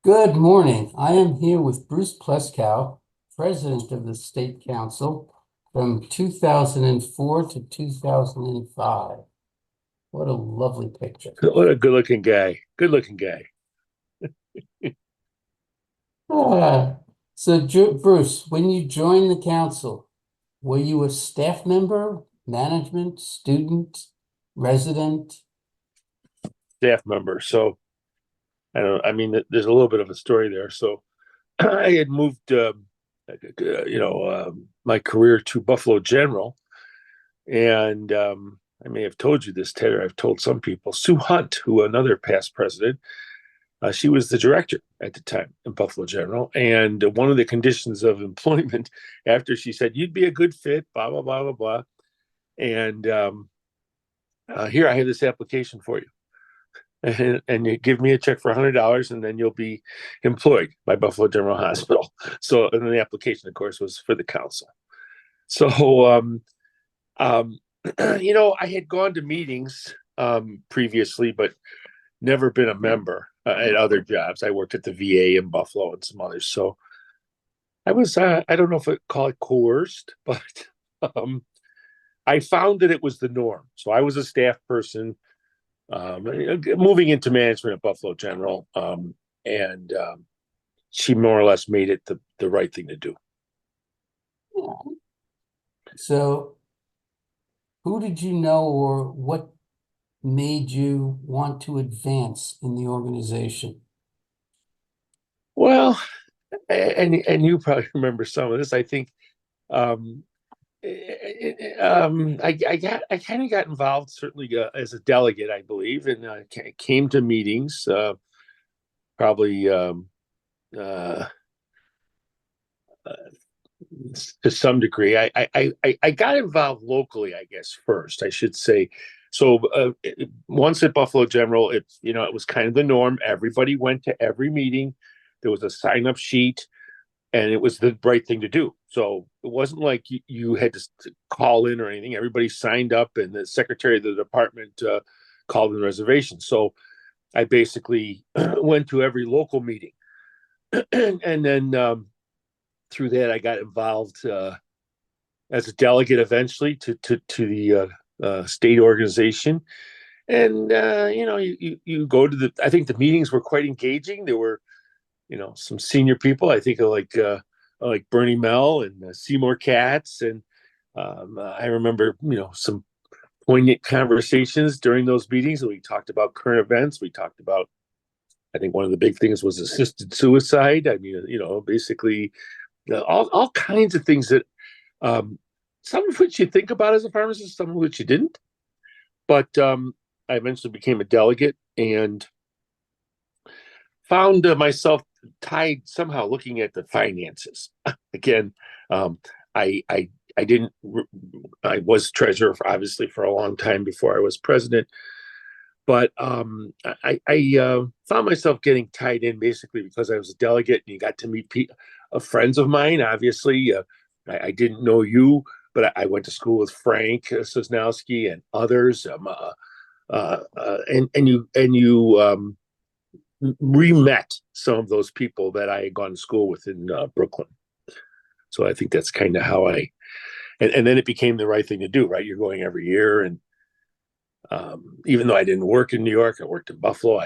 Good morning. I am here with Bruce Pleskow, President of the State Council from 2004 to 2005. What a lovely picture. What a good-looking guy. Good-looking guy. Ah, so, Bruce, when you joined the council, were you a staff member, management, student, resident? Staff member. So I don't. I mean, there's a little bit of a story there. So I had moved, my career to Buffalo General, and I may have told you this, Ted, or I've told some people. Sue Hunt, who another past president, she was the director at the time in Buffalo General, and one of the conditions of employment, after she said you'd be a good fit, blah blah blah blah blah, and here I have this application for you. And you give me a check for $100, and then you'll be employed by Buffalo General Hospital. So, and then the application, of course, was for the council. So, um, I had gone to meetings previously, but never been a member at other jobs. I worked at the VA in Buffalo and some others. So I was, I don't know if I call it coerced, but um, I found that it was the norm. So I was a staff person moving into management at Buffalo General, and she more or less made it the right thing to do. Yeah. So, who did you know or what made you want to advance in the organization? Well, and you probably remember some of this. I think um, I kind of got involved certainly as a delegate, I believe, and came to meetings probably uh, to some degree. I got involved locally, I guess, first, I should say. So once at Buffalo General, it was kind of the norm. Everybody went to every meeting. There was a sign up sheet, and it was the right thing to do. So it wasn't like you had to call in or anything. Everybody signed up, and the secretary of the department called in reservations. So I basically went to every local meeting, and then through that, I got involved as a delegate eventually to the state organization. And you go to the. I think the meetings were quite engaging. There were some senior people. I think like Bernie Mell and Seymour Katz, and I remember some poignant conversations during those meetings. We talked about current events. We talked about. I think one of the big things was assisted suicide. I mean, basically all kinds of things that um, some of which you think about as a pharmacist, some of which you didn't. But I eventually became a delegate and found myself tied somehow looking at the finances. Again, um, I didn't. I was treasurer obviously for a long time before I was president, but I found myself getting tied in basically because I was a delegate and you got to meet friends of mine. Obviously, I didn't know you, but I went to school with Frank Sosnowski and others. And you re-met some of those people that I had gone to school with in Brooklyn. So I think that's kind of how and then it became the right thing to do. Right, you're going every year, and even though I didn't work in New York, I worked in Buffalo.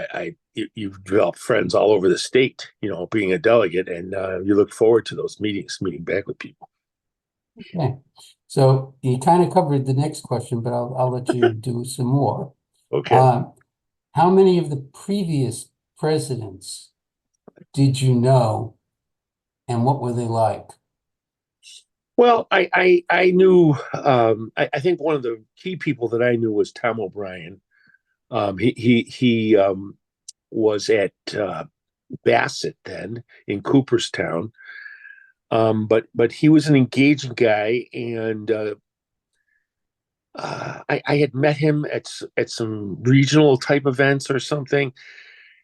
You've developed friends all over the state, being a delegate, and you look forward to those meetings, meeting back with people. Okay. So you kind of covered the next question, but I'll let you do some more. Okay. Uh, how many of the previous presidents did you know, and what were they like? Well, I knew. I think one of the key people that I knew was Tom O'Brien. He was at Bassett then in Cooperstown. But he was an engaging guy, and I had met him at some regional type events or something,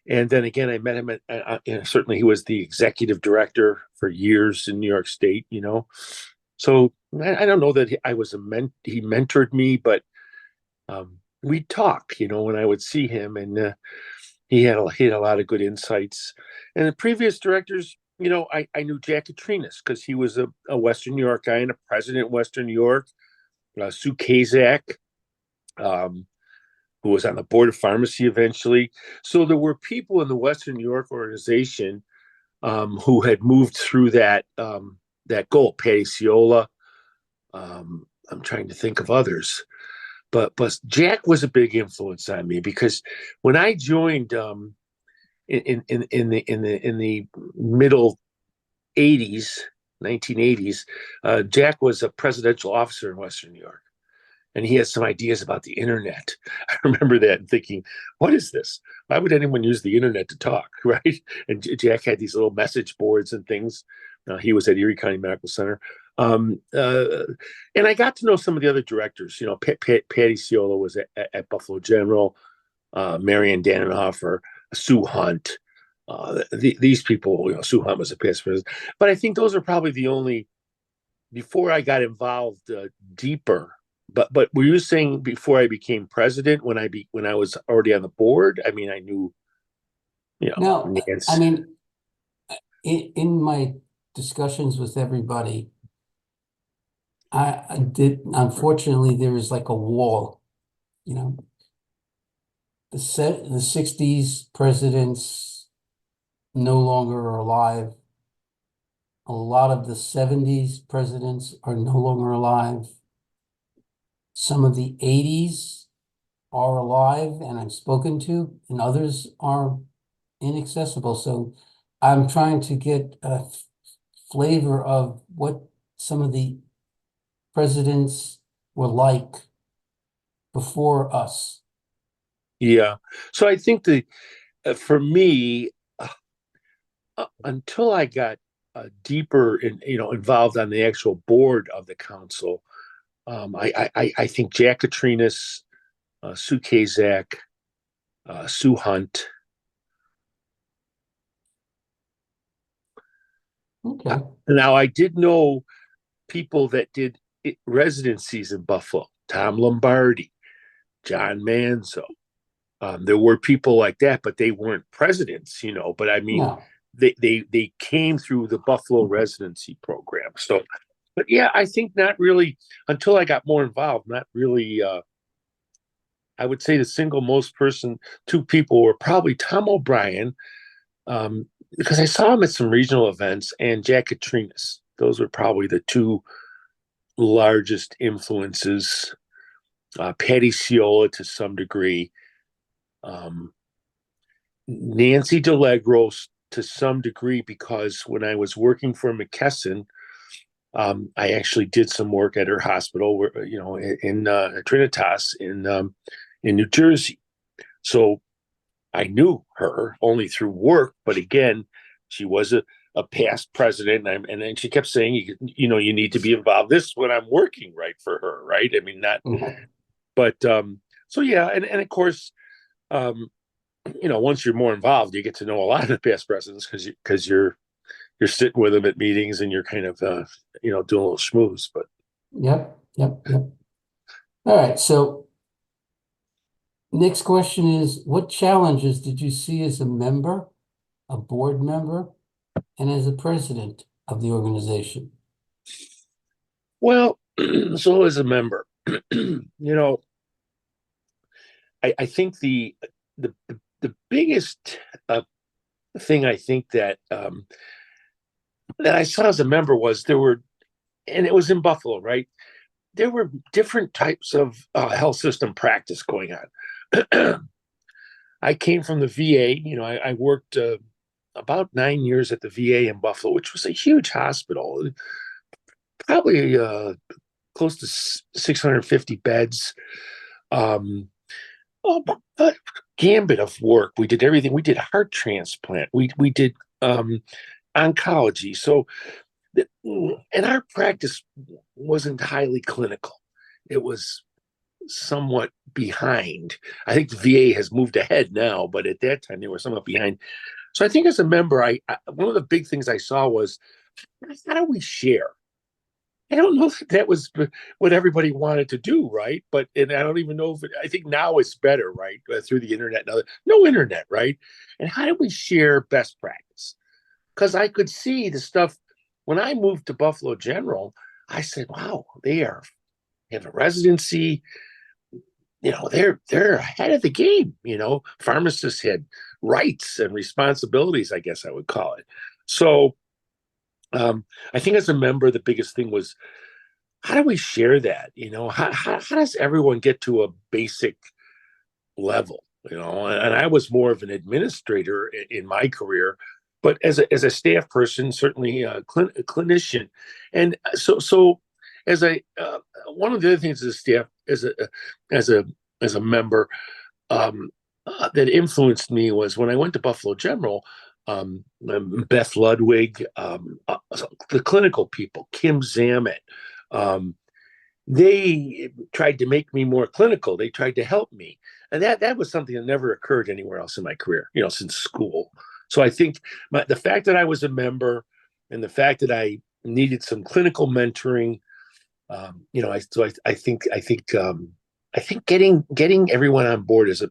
and then again I met him certainly he was the executive director for years in New York State. So I don't know that I was he mentored me, but we'd talk. When I would see him, and he had a lot of good insights. And the previous directors, I knew Jack Katrinas because he was a Western New York guy and a president of Western New York. Sue Kazak, um, who was on the board of pharmacy eventually. So there were people in the Western New York organization who had moved through that goal. Patty Ciola. I'm trying to think of others, but Jack was a big influence on me because when I joined in the middle '80s, 1980s, Jack was a presidential officer in Western New York, and he had some ideas about the internet. I remember that and thinking, what is this? Why would anyone use the internet to talk, right? And Jack had these little message boards and things. He was at Erie County Medical Center. Um, uh, and I got to know some of the other directors. Patty Ciola was at Buffalo General, Marianne Dannenhofer, Sue Hunt. These people, Sue Hunt was a past president. But I think those are probably the only, before I got involved deeper. But were you saying before I became president, when I was already on the board? I mean, I knew, No, I Nance. mean, in my discussions with everybody, I did, unfortunately, there is like a wall, you know, the 60s presidents no longer are alive. A lot of the 70s presidents are no longer alive. Some of the 80s are alive and I've spoken to, and others are inaccessible. So I'm trying to get a flavor of what some of the presidents were like before us. Yeah. So I think for me, until I got deeper involved on the actual board of the council, I think Jack Katrinas, Sue Kazak, Sue Hunt. Okay. Now I did know people that did residencies in Buffalo. Tom Lombardi, John Manzo. There were people like that, but they weren't presidents. But I mean, No. they came through the Buffalo residency program. So, but yeah, I think not really until I got more involved. Not really. I would say the single most two people were probably Tom O'Brien, because I saw him at some regional events, and Jack Katrinas. Those were probably the two largest influences. Patty Ciola to some degree. Um, Nancy DeLegros to some degree, because when I was working for McKesson, I actually did some work at her hospital, in Trinitas in New Jersey. So I knew her only through work, but again, she was a past president, and then she kept saying, you need to be involved. This is when I'm working right for her, right? I mean, not, but so yeah, and of course, um, once you're more involved, you get to know a lot of the past presidents because you're sitting with them at meetings and you're kind of doing a little schmooze. But Yep. All right. So next question is, what challenges did you see as a member, a board member, and as a president of the organization? well, so as a member, I think the the biggest thing I think that I saw as a member was and it was in Buffalo, right? There were different types of health system practice going on. I came from the VA. I worked about 9 years at the VA in Buffalo, which was a huge hospital, probably close to 650 beds. Um, a gambit of work. We did everything. We did heart transplant. We did oncology. So, and our practice wasn't highly clinical. It was somewhat behind. I think the VA has moved ahead now, but at that time they were somewhat behind. So I think as a member, one of the big things I saw was, how do we share? I don't know that that was what everybody wanted to do, right? But and I don't even know if I think now it's better, right? Through the internet, now no internet, right? And how do we share best practice? Because I could see the stuff when I moved to Buffalo General. I said, "Wow, they have a residency. They're ahead of the game. Pharmacists had rights and responsibilities, I guess I would call it." So I think as a member, the biggest thing was how do we share that? How does everyone get to a basic level? And I was more of an administrator in my career, but as a staff person, certainly a clinician, and so as I one of the other things as a staff as a as a member that influenced me was when I went to Buffalo General. Beth Ludwig, the clinical people, Kim Zamet, um, they tried to make me more clinical. They tried to help me, and that was something that never occurred anywhere else in my career, since school. So I think the fact that I was a member, and the fact that I needed some clinical mentoring, I think getting everyone on board is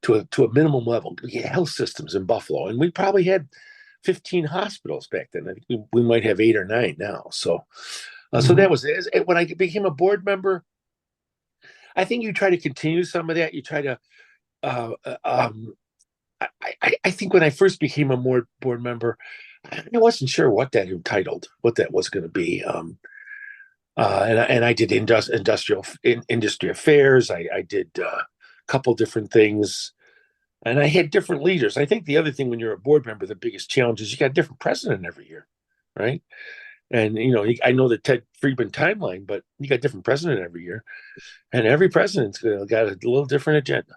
to a minimum level. We had health systems in Buffalo, and we probably had 15 hospitals back then. I think we might have 8 or 9 now. So that Mhm. was it. When I became a board member, I think you try to continue some of that. You try to. Uh, um, I think when I first became a board member, I wasn't sure what that was going to be. And I did industry affairs. I did a couple different things, and I had different leaders. I think the other thing when you're a board member, the biggest challenge is you got a different president every year, right? And I know the Ted Friedman timeline, but you got different president every year, and every president's got a little different agenda.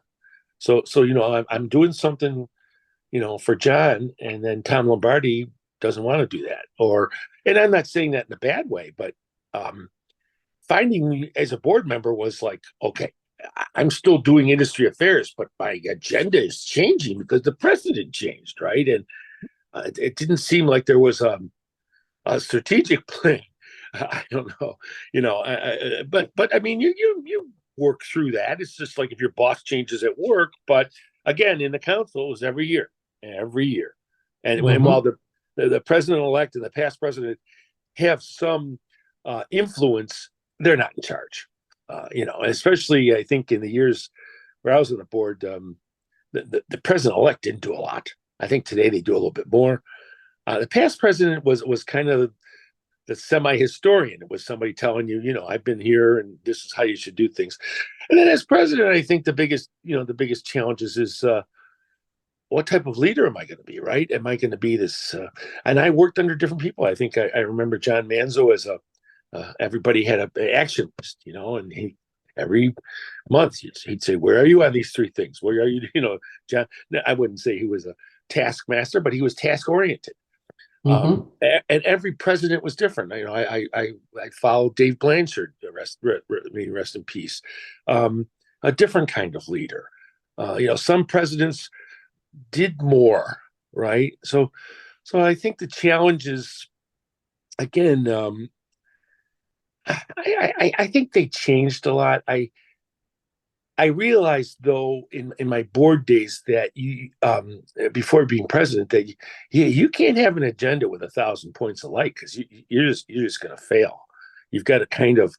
So I'm doing something for John, and then Tom Lombardi doesn't want to do that, and I'm not saying that in a bad way, but um, finding me as a board member was like, okay, I'm still doing industry affairs, but my agenda is changing because the president changed, right? And it didn't seem like there was a strategic plan. I don't know, but I mean, you work through that. It's just like if your boss changes at work, but again, in the council, it was every year, and while Mhm. the president elect and the past president have some influence, they're not in charge. Especially I think in the years where I was on the board, the president elect didn't do a lot. I think today they do a little bit more. The past president was kind of the semi-historian. It was somebody telling you, I've been here and this is how you should do things. And then as president, I think the biggest challenges is what type of leader am I going to be, right? Am I going to be this? And I worked under different people. I think I remember John Manzo as everybody had an action list, and he every month he'd say, "Where are you on these 3 things? Where are you?" John. I wouldn't say he was a taskmaster, but he was task oriented. Mhm. And every president was different. I followed Dave Blanchard, rest in peace, a different kind of leader. Some presidents did more, right? So I think the challenge is again. I think they changed a lot. I realized though in my board days that you before being president that you can't have an agenda with 1,000 points of light because you're just going to fail. You've got to kind of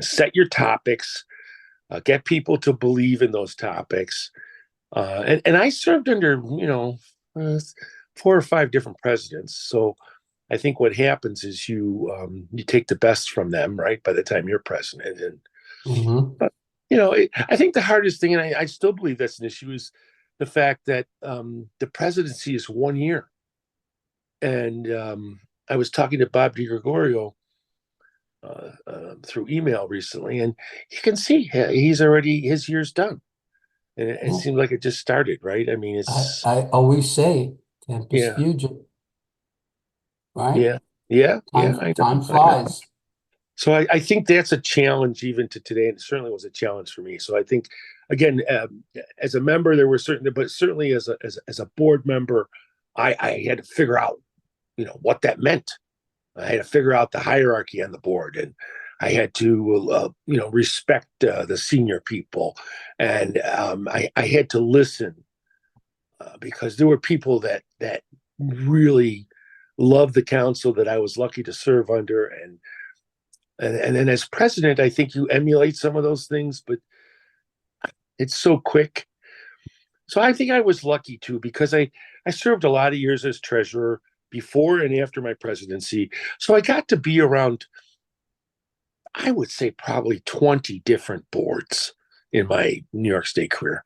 set your topics, get people to believe in those topics, and I served under uh, 4 or 5 different presidents. So I think what happens is you take the best from them, right? By the time you're president, and Mhm. but I think the hardest thing, and I still believe that's an issue, is the fact that the presidency is 1 year. And I was talking to Bob DiGregorio through email recently, and you can see he's already his year's done, and it Yeah. seems like it just started, right? I mean, it's I always say tempus yeah, fugit, right? yeah, yeah. Time I time know, I know. flies. So I think that's a challenge even to today, and it certainly was a challenge for me. So I think, again, as a member, there were certain, but certainly as a board member, I had to figure out, what that meant. I had to figure out the hierarchy on the board, and I had to, respect the senior people, and I had to listen because there were people that really loved the council that I was lucky to serve under, and then as president, I think you emulate some of those things, but it's so quick. So I think I was lucky too because I served a lot of years as treasurer before and after my presidency. So I got to be around, I would say, probably 20 different boards in my New York State career,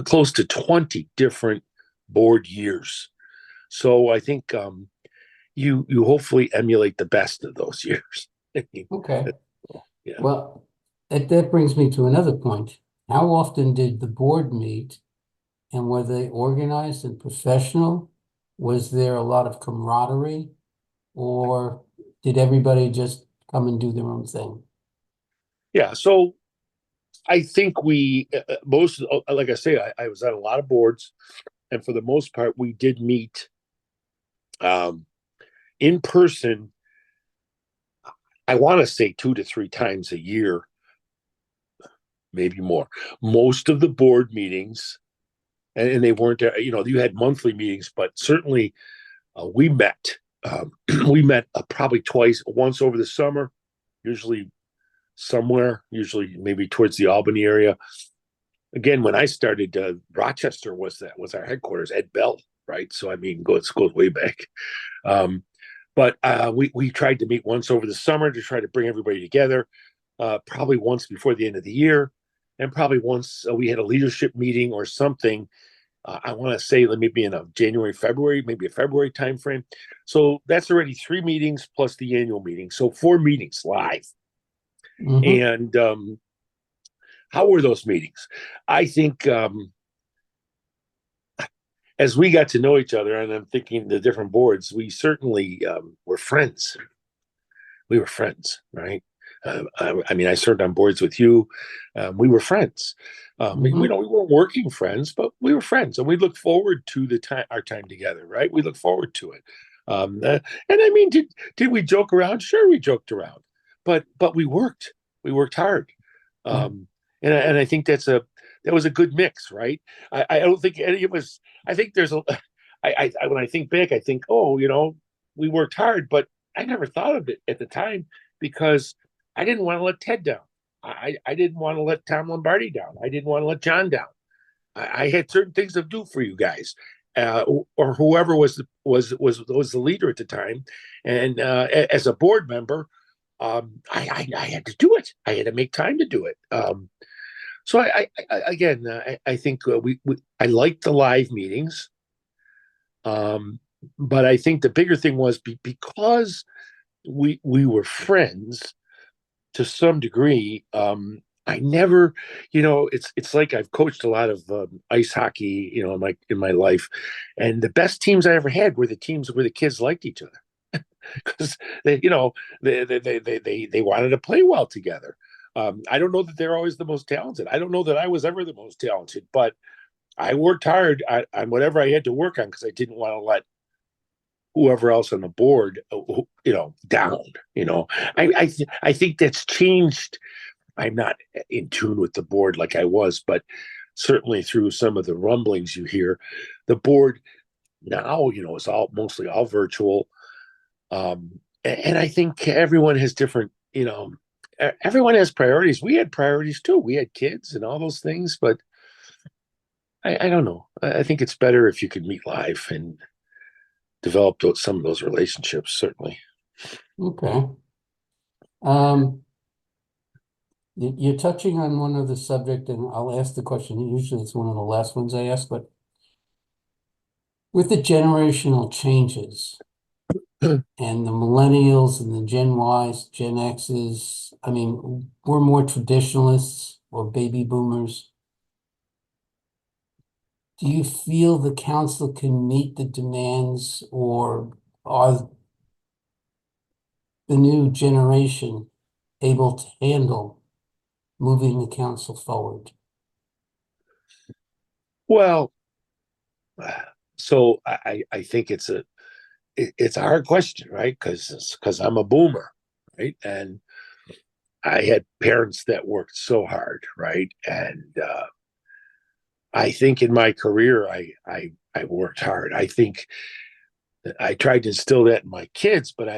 close to 20 different board years. So I think you hopefully emulate the best of those years. Okay. Yeah. Well, that brings me to another point. How often did the board meet, and were they organized and professional? Was there a lot of camaraderie, or did everybody just come and do their own thing? Yeah. So I think we most like I say, I was on a lot of boards, and for the most part, we did meet um, in person. I want to say 2 to 3 times a year, maybe more. Most of the board meetings, and they weren't, you had monthly meetings, but certainly we met. We met probably twice, once over the summer, usually somewhere, usually maybe towards the Albany area. Again, when I started, Rochester was our headquarters. Ed Bell, right? So I mean, goes way back. Um, but we tried to meet once over the summer to try to bring everybody together. Probably once before the end of the year, and probably once we had a leadership meeting or something. I want to say maybe in a January, February, maybe a February timeframe. So that's already 3 meetings plus the annual meeting. So 4 meetings live. Mhm. And how were those meetings? I think as we got to know each other, and I'm thinking the different boards, we certainly were friends. We were friends, right? I mean, I served on boards with you. We were friends. We Mhm. weren't working friends, but we were friends, and we look forward to our time together, right? We look forward to it. And I mean, did we joke around? Sure, we joked around, but we worked. We worked hard, Yeah. and I think that was a good mix, right? I don't think any of us. I think there's a. I when I think back, I think, oh, we worked hard, but I never thought of it at the time because I didn't want to let Ted down. I didn't want to let Tom Lombardi down. I didn't want to let John down. I had certain things to do for you guys, or whoever was the leader at the time. And as a board member, I had to do it. I had to make time to do it. So again, I think I liked the live meetings. But I think the bigger thing was because we were friends to some degree. I never, it's like I've coached a lot of ice hockey, in my life, and the best teams I ever had were the teams where the kids liked each other because they wanted to play well together. I don't know that they're always the most talented. I don't know that I was ever the most talented, but I worked hard on whatever I had to work on because I didn't want to let whoever else on the board, down. I think that's changed. I'm not in tune with the board like I was, but certainly through some of the rumblings you hear, the board now, is mostly all virtual. And I think everyone has different, everyone has priorities. We had priorities too. We had kids and all those things, but I don't know. I think it's better if you could meet live and develop some of those relationships, certainly. Okay. Um, you're touching on one of the subject, and I'll ask the question. Usually it's one of the last ones I ask, but with the generational changes and the millennials and the Gen Ys, Gen X's, I mean, we're more traditionalists or baby boomers. Do you feel the council can meet the demands, or are the new generation able to handle moving the council forward? Well, so I think it's it's a hard question, right? Because I'm a boomer, right? And I had parents that worked so hard, right? And I think in my career, I worked hard. I think I tried to instill that in my kids, but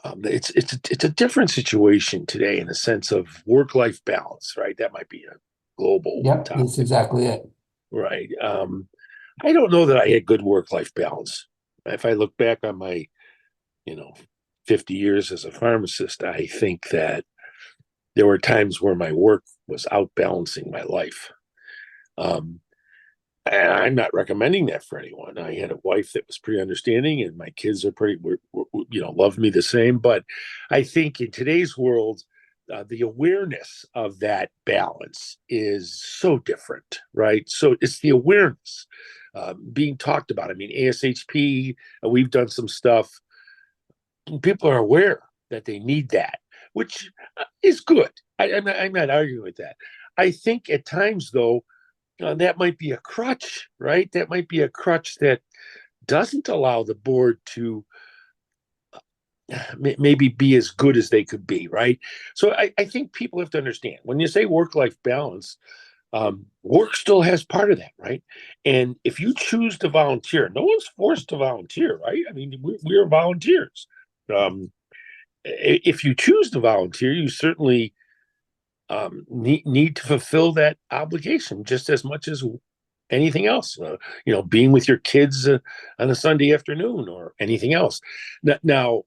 it's a different situation today in the sense of work-life balance, right? That might be a global Yep, that's topic, exactly it. right? I don't know that I had good work-life balance. If I look back on my, you know, 50 years as a pharmacist, I think that there were times where my work was outbalancing my life. Um, and I'm not recommending that for anyone. I had a wife that was pretty understanding, and my kids are loved me the same. But I think in today's world, the awareness of that balance is so different, right? So it's the awareness being talked about. I mean, ASHP, we've done some stuff. People are aware that they need that, which is good. I'm not arguing with that. I think at times, though, that might be a crutch, right? That might be a crutch that doesn't allow the board to maybe be as good as they could be, right? So I think people have to understand when you say work-life balance, work still has part of that, right? And if you choose to volunteer, no one's forced to volunteer, right? I mean, we're volunteers. Um, if you choose to volunteer, you certainly need to fulfill that obligation just as much as anything else. Being with your kids on a Sunday afternoon or anything else. Now,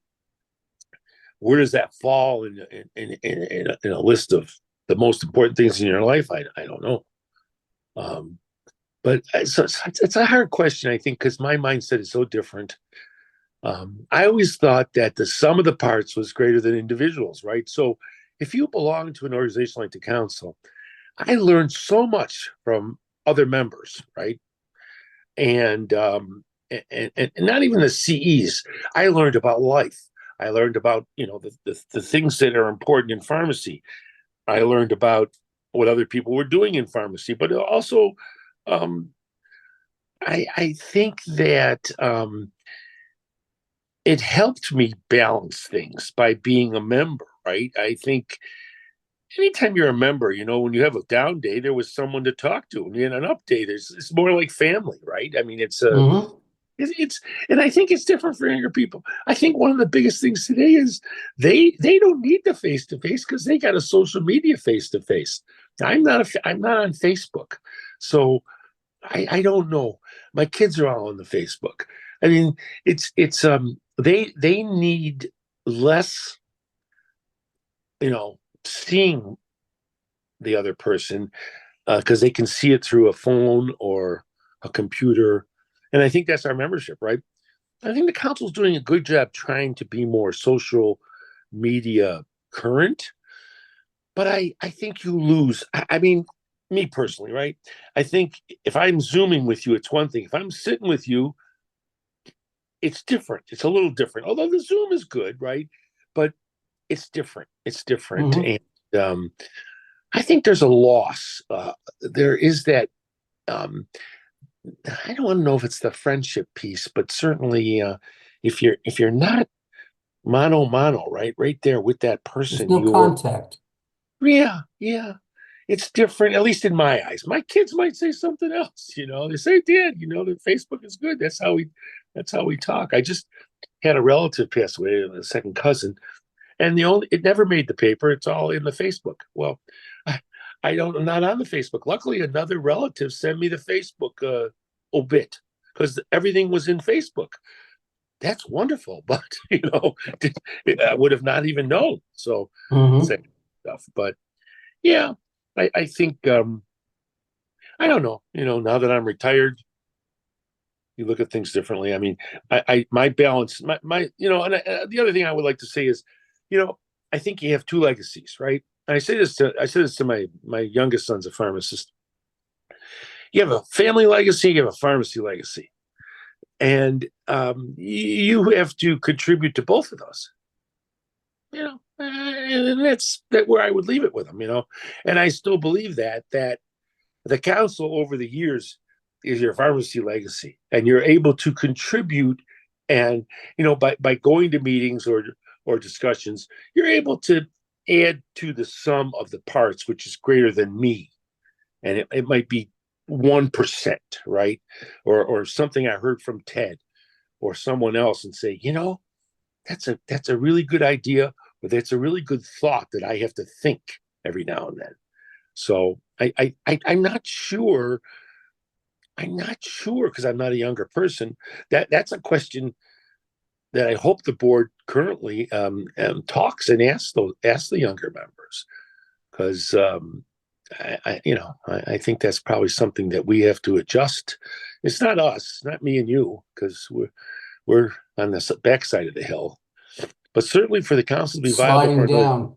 where does that fall in a list of the most important things in your life? I don't know. But it's a hard question, I think, because my mindset is so different. I always thought that the sum of the parts was greater than individuals, right? So if you belong to an organization like the council, I learned so much from other members, right? And and not even the CEs. I learned about life. I learned about the things that are important in pharmacy. I learned about what other people were doing in pharmacy, but also um, I think that it helped me balance things by being a member, right? I think anytime you're a member, when you have a down day, there was someone to talk to. And in an up day, it's more like family, right? I mean, Hmm. it's, and I think it's different for younger people. I think one of the biggest things today is they don't need the face to face because they got a social media face to face. I'm not on Facebook, so I don't know. My kids are all on the Facebook. I mean, they need less, seeing the other person because they can see it through a phone or a computer. And I think that's our membership, right? I think the council's doing a good job trying to be more social media current, but I think you lose. I mean, me personally, right? I think if I'm Zooming with you, it's one thing. If I'm sitting with you, it's different. It's a little different. Although the Zoom is good, right? But it's different. It's different. Hmm. And I think there's a loss. There is that um, I don't want to know if it's the friendship piece, but certainly if you're not mano mano, right there with that There's person, no contact. yeah, it's different. At least in my eyes, my kids might say something else. They say, "Dad, that Facebook is good. That's how we talk." I just had a relative pass away, a second cousin, and it never made the paper. It's all in the Facebook. Well, I, I'm not on the Facebook. Luckily, another relative sent me the Facebook obit because everything was in Facebook. That's wonderful, but I would have not even known. So, Hmm. same stuff. But yeah, I think I don't know. Now that I'm retired, you look at things differently. I mean, my balance, and the other thing I would like to say is, you know, I think you have two legacies, right? And I say this to my youngest son's a pharmacist. You have a family legacy, you have a pharmacy legacy, and you have to contribute to both of those. And that's where I would leave it with him. And I still believe that the council over the years is your pharmacy legacy, and you're able to contribute And by going to meetings or discussions, you're able to add to the sum of the parts, which is greater than me. And it might be 1%, right? Or something I heard from Ted or someone else and say, that's a really good idea, or that's a really good thought that I have to think every now and then. So I'm not sure. I'm not sure because I'm not a younger person. That's a question that I hope the board currently talks and asks the younger members, because I think that's probably something that we have to adjust. It's not us, not me and you, because we're on the backside of the hill. But certainly for the council to be viable Sliding down.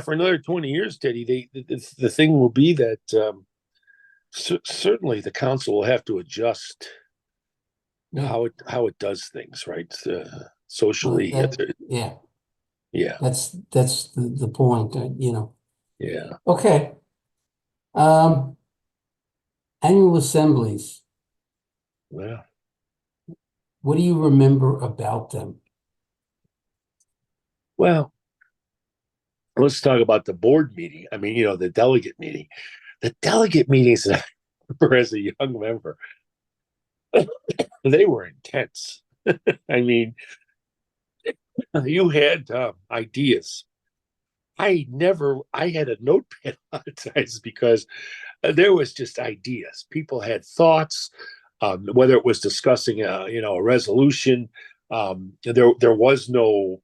for another 20 years, Teddy, the thing will be that certainly the council will have to adjust how it does things, right? Socially, Yeah, yeah, that's the point, yeah. Okay. Annual assemblies. Well, What do you remember about them? well, let's talk about the board meeting. I mean, the delegate meeting. The delegate meetings that I remember as a young member, they were intense. I mean, you had ideas. I had a notepad a lot of times because there was just ideas. People had thoughts, whether it was discussing a resolution. There was no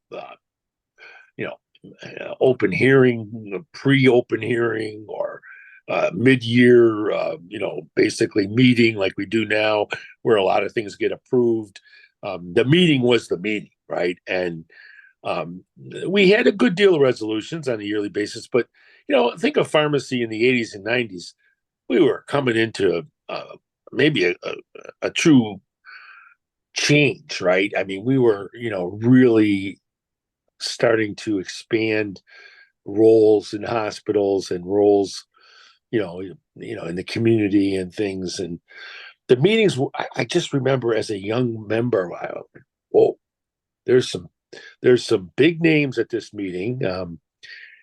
open hearing, pre-open hearing, or mid-year, basically meeting like we do now, where a lot of things get approved. The meeting was the meeting, right? And we had a good deal of resolutions on a yearly basis, but think of pharmacy in the 80s and 90s. We were coming into maybe a true change, right? I mean, we were, really starting to expand roles in hospitals and roles, in the community and things. And the meetings, I just remember as a young member, oh, there's some big names at this meeting,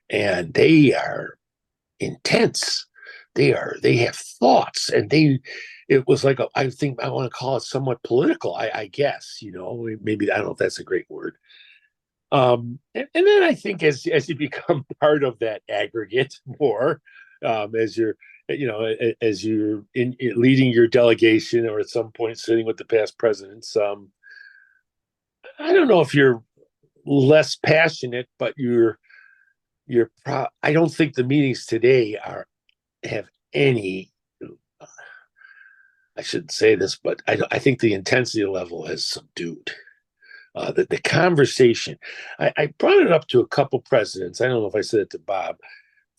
and they are intense. They have thoughts, and it was like I think I want to call it somewhat political. I guess maybe I don't know if that's a great word. And then I think as you become part of that aggregate more, as you're as you're in leading your delegation, or at some point sitting with the past presidents, I don't know if you're less passionate, but I don't think the meetings today have any. I shouldn't say this, but I think the intensity level has subdued. The conversation. I brought it up to a couple presidents. I don't know if I said it to Bob.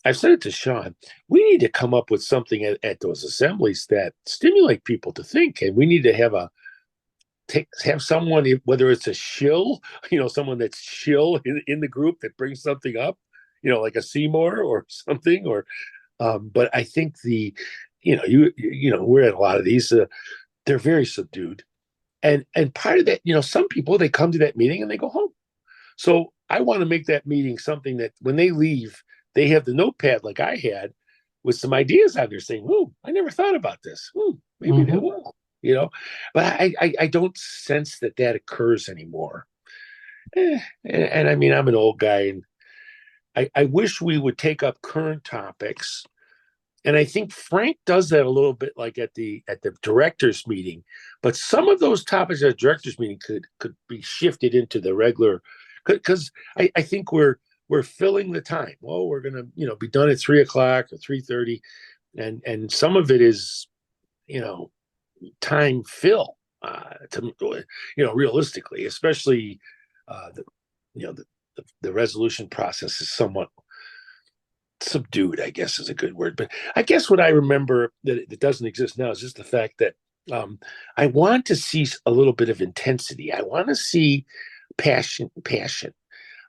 I've said it to Sean. We need to come up with something at those assemblies that stimulate people to think, and we need to have someone, whether it's a shill, someone that's shill in the group that brings something up, like a Seymour or something, or. But I think we're at a lot of these. They're very subdued. And part of that, some people, they come to that meeting and they go home. So I want to make that meeting something that when they leave, they have the notepad like I had with some ideas on there saying, "Oh, I never thought about this. Maybe that will." But I don't sense that occurs anymore. And I mean, I'm an old guy, and I wish we would take up current topics. And I think Frank does that a little bit, like at the directors meeting. But some of those topics at the directors meeting could be shifted into the regular, because I think we're filling the time. Well, we're gonna be done at 3 o'clock or 3:30, and some of it is time fill to realistically, especially the the resolution process is somewhat subdued, I guess is a good word. But I guess what I remember that doesn't exist now is just the fact that I want to see a little bit of intensity. I want to see passion.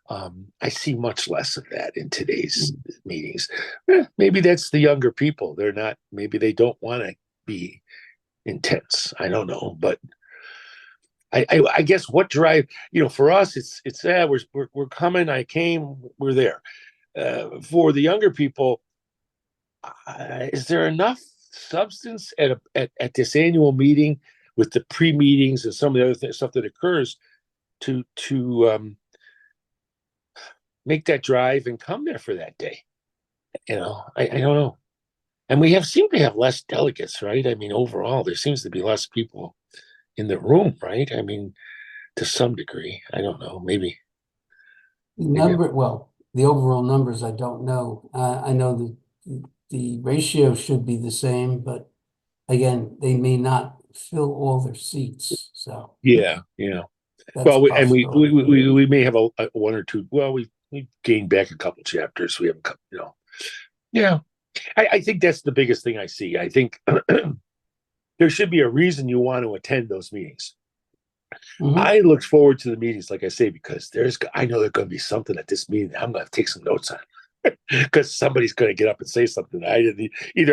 I see much less of that in today's meetings. Maybe that's the younger people. Maybe they don't want to be intense. I don't know. But I guess what drive, for us, it's we're coming. I came. We're there. For the younger people, is there enough substance at this annual meeting with the pre-meetings and some of the other stuff that occurs to make that drive and come there for that day? I don't know. And we seem to have less delegates, right? I mean, overall, there seems to be less people in the room, right? I mean, to some degree. I don't know. Maybe. Well, the overall numbers, I don't know. I know the ratio should be the same, but again, they may not fill all their seats. So Yeah. that's a Well, possibility. we may have a one or two. Well, we gained back a couple chapters. We have a couple. Yeah. I think that's the biggest thing I see. I think there should be a reason you want to attend those meetings. I look forward to the meetings, like I say, because I know there's going to be something at this meeting that I'm going to take some notes on, because somebody's going to get up and say something that I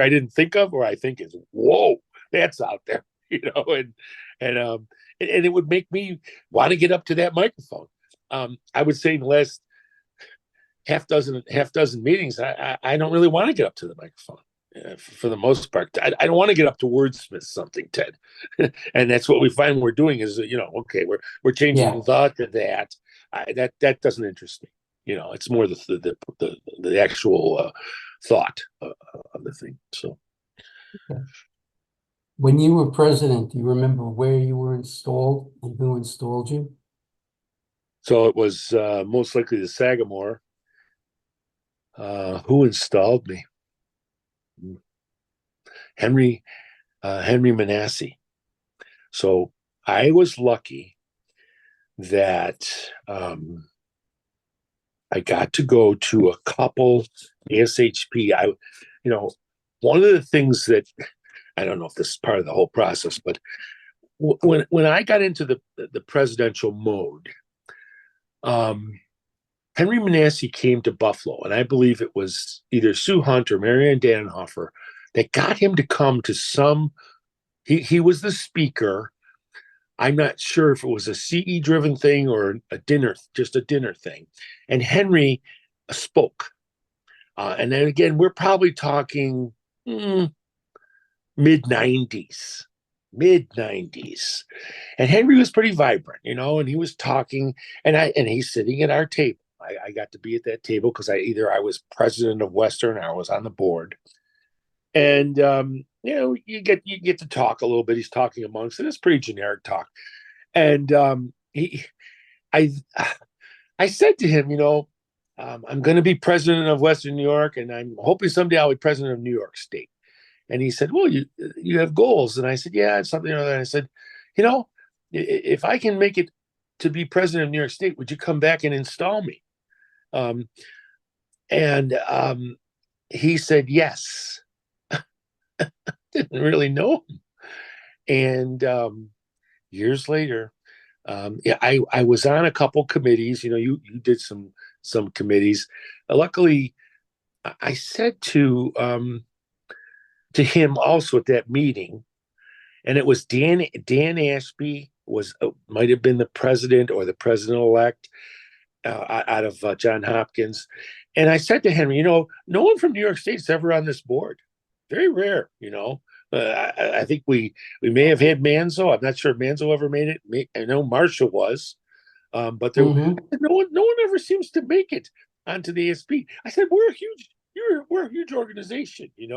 didn't think of, or I think is, whoa, that's out there, and it would make me want to get up to that microphone. I would say in the last half dozen meetings, I don't really want to get up to the microphone. For the most part, I don't want to get up to wordsmith something, Ted, and that's what we find we're doing is okay, we're changing the to that. That doesn't interest me. It's more the actual thought of the thing. So, when you were president, do you remember where you were installed and who installed you? So it was most likely the Sagamore. Who installed me? Henry Manasseh. So I was lucky that I got to go to a couple ASHP. One of the things that I don't know if this is part of the whole process, but when I got into the presidential mode, Henry Manasseh came to Buffalo, and I believe it was either Sue Hunt or Marianne Dannenhofer that got him to come to some. He was the speaker. I'm not sure if it was a CE driven thing or just a dinner thing. And Henry spoke. And then again, we're probably talking mid 90s. And Henry was pretty vibrant, and he was talking, and he's sitting at our table. I got to be at that table because I was president of Western or I was on the board. And you get to talk a little bit. He's talking amongst it. It's pretty generic talk. And I said to him, I'm going to be president of Western New York, and I'm hoping someday I'll be president of New York State. And he said, well, you have goals. And I said, yeah, it's something or other. And I said, if I can make it to be president of New York State, would you come back and install me? And he said, yes. Didn't really know him. And years later, I was on a couple committees. You did some committees. Luckily, I said to him also at that meeting, and it was Dan Ashby might have been the president or the president-elect out of John Hopkins. And I said to Henry, no one from New York State's ever on this board. Very rare, I think we may have had Manzo. I'm not sure if Manzo ever made it. I know Marshall was, but no one ever seems to make it onto the ASP. I said we're a huge organization. We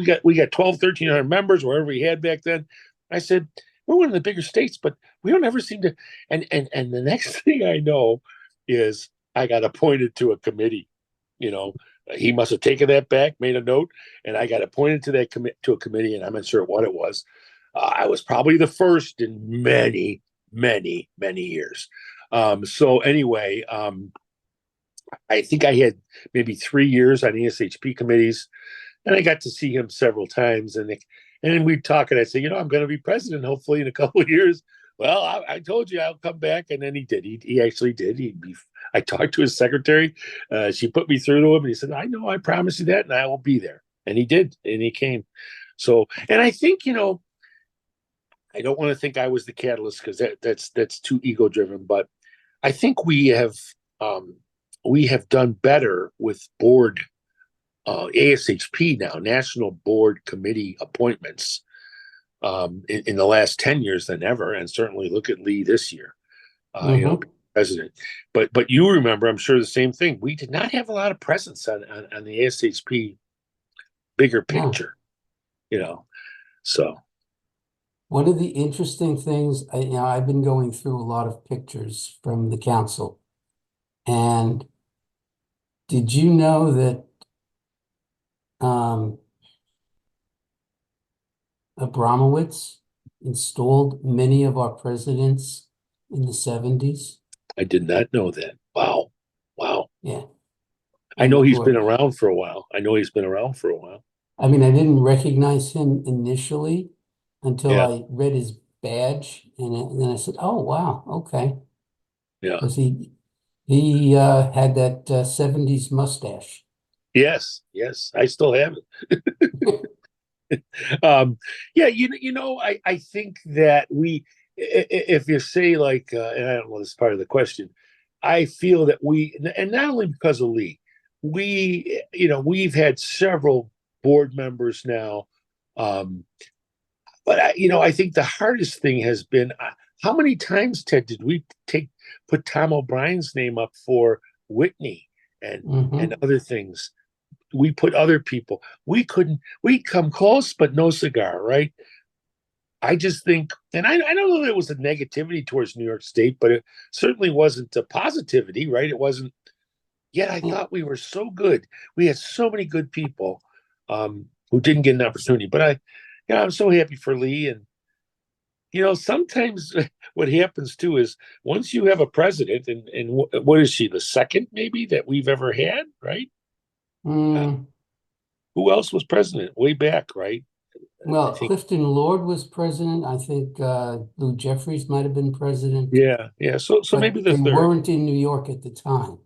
got 1,300 members, wherever we had back then. I said we're one of the bigger states, but we don't ever seem to. And the next thing I know is I got appointed to a committee. He must have taken that back, made a note, and I got appointed to a committee, and I'm not sure what it was. I was probably the first in many, many, many years. So anyway, I think I had maybe 3 years on ESHP committees, and I got to see him several times. And then we'd talk, and I'd say, I'm going to be president hopefully in a couple of years. Well, I told you I'll come back, and then he did. He actually did. I talked to his secretary. She put me through to him, and he said, I know, I promised you that, and I will be there. And he did, and he came. So, and I think, I don't want to think I was the catalyst because that's too ego driven, but I think we have done better with board ASHP now, National Board Committee appointments in the last 10 years than ever, and certainly look at Lee this year, Mm-hmm. president. But you remember, I'm sure the same thing. We did not have a lot of presence on the ASHP bigger Yeah. picture, you know. So One of the interesting things, I've been going through a lot of pictures from the council. And did you know that um, Abramowitz installed many of our presidents in the 70s? I did not know that. Wow. Wow. Yeah. I know And he's been well, around for a while. I know he's been around for a while. I mean, I didn't recognize him initially until Yeah. I read his badge, and then I said, "Oh, wow, okay," Yeah. because he had that 70s mustache. Yes. Yes. I still have it. Yeah. I think that if you say like, and I don't know this is part of the question, I feel that and not only because of Lee, we've had several board members now. Um, But I think the hardest thing has been how many times, Ted, did we put Tom O'Brien's name up for Whitney and Hmm. other things? We put other people. We couldn't. We come close, but no cigar, right? I just think, and I don't know that it was a negativity towards New York State, but it certainly wasn't a positivity, right? It wasn't. Yet I Yeah. thought we were so good. We had so many good people who didn't get an opportunity. But I'm so happy for Lee, and sometimes what happens too is once you have a president, and what is she, the second maybe that we've ever had, right? Uh, Mm, who else was president way back, right? I well, think, Clifton Lord was president. I think Lou Jeffries might have been president, yeah, yeah. So but maybe the they third. weren't in New York at the time.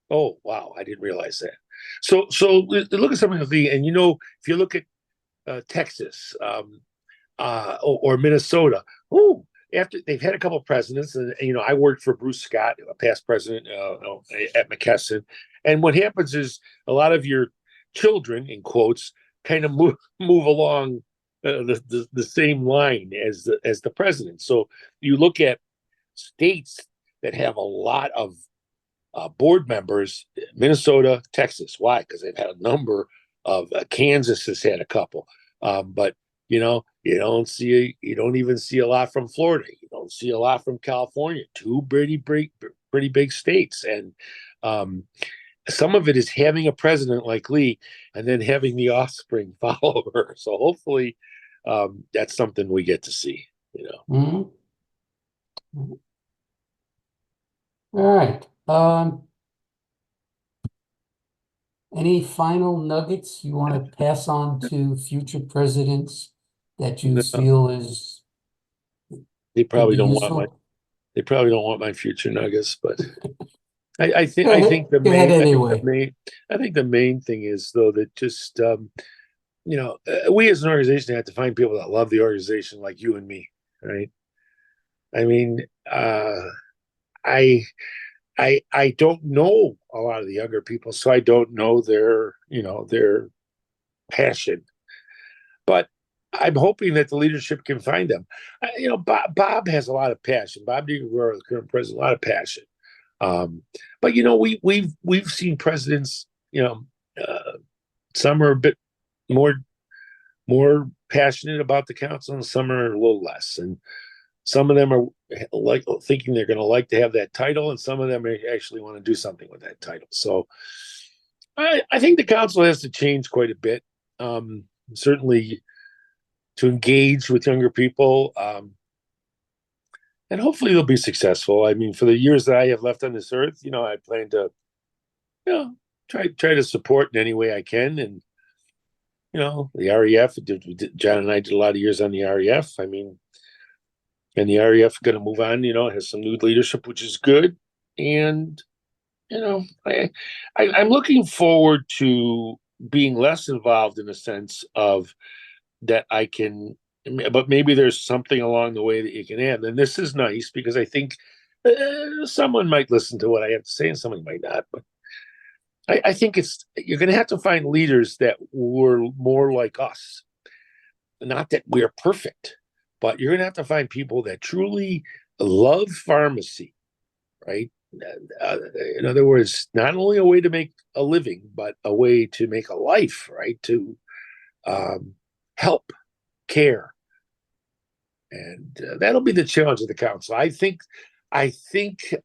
Oh, wow, I didn't realize that. So look at something of the, and if you look at Texas, or Minnesota. Ooh, after they've had a couple of presidents, and I worked for Bruce Scott, a past president at McKesson, and what happens is a lot of your children, in quotes, kind of move along the same line as the president. So you look at states that have a lot of board members, Minnesota, Texas. Why? Because they've had a number of Kansas has had a couple, but you don't even see a lot from Florida. You don't see a lot from California. Two pretty big states, and um, some of it is having a president like Lee, and then having the offspring follow her. So hopefully, that's something we get to see. Mhm. All right. Any final nuggets you want to pass on to future presidents that you No, feel is they could probably be don't want my useful? they probably don't want my future nuggets, but I think Go ahead anyway. I think the main thing is though that just we as an organization have to find people that love the organization like you and me, right? I mean, I I don't know a lot of the younger people, so I don't know their passion, but I'm hoping that the leadership can find them. Bob has a lot of passion. Bob DeGuerro, the current president, a lot of passion. But we've seen presidents. Uh, some are a bit more more passionate about the council, and some are a little less. And some of them are like thinking they're going to like to have that title, and some of them actually want to do something with that title. So I think the council has to change quite a bit. Certainly to engage with younger people. And hopefully they'll be successful. I mean, for the years that I have left on this earth, I plan to, you know, try to support in any way I can. And the REF. John and I did a lot of years on the REF. I mean, and the REF is going to move on. Has some new leadership, which is good. And I'm looking forward to being less involved in the sense of that I can but maybe there's something along the way that you can add. And this is nice because I think someone might listen to what I have to say and someone might not. But I think you're going to have to find leaders that were more like us. Not that we're perfect, but you're going to have to find people that truly love pharmacy, right? In other words, not only a way to make a living, but a way to make a life, right? To help, care, and that'll be the challenge of the council. I think I think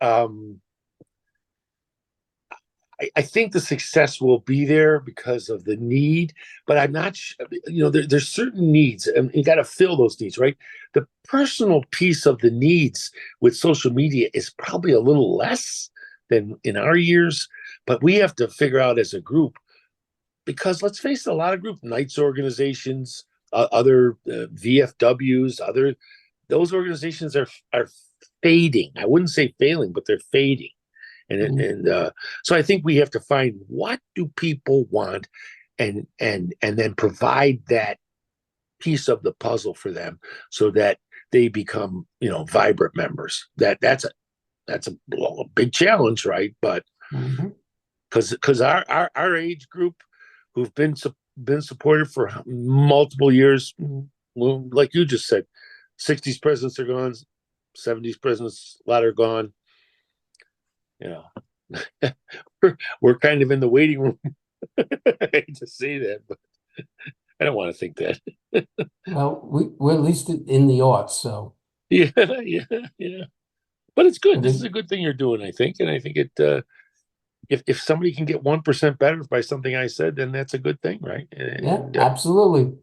the success will be there because of the need, but I'm not. There's certain needs, and you got to fill those needs, right? The personal piece of the needs with social media is probably a little less than in our years, but we have to figure out as a group because let's face it, a lot of group nights organizations, other VFWs, those organizations are fading. I wouldn't say failing, but they're fading. And so I think we have to find what do people want, and then provide that piece of the puzzle for them so that they become vibrant members. That's a big challenge, right? But because our age group who've been supported for multiple years, well, like you just said, 60s presidents are gone, 70s presidents, a lot are gone. We're kind of in the waiting room. I hate to say that, but I don't want to think that. Well, we're at least in the aughts, so. Yeah. But it's good. This is a good thing you're doing, I think, and I think it. If somebody can get 1% better by something I said, then that's a good thing, right? Yeah, absolutely.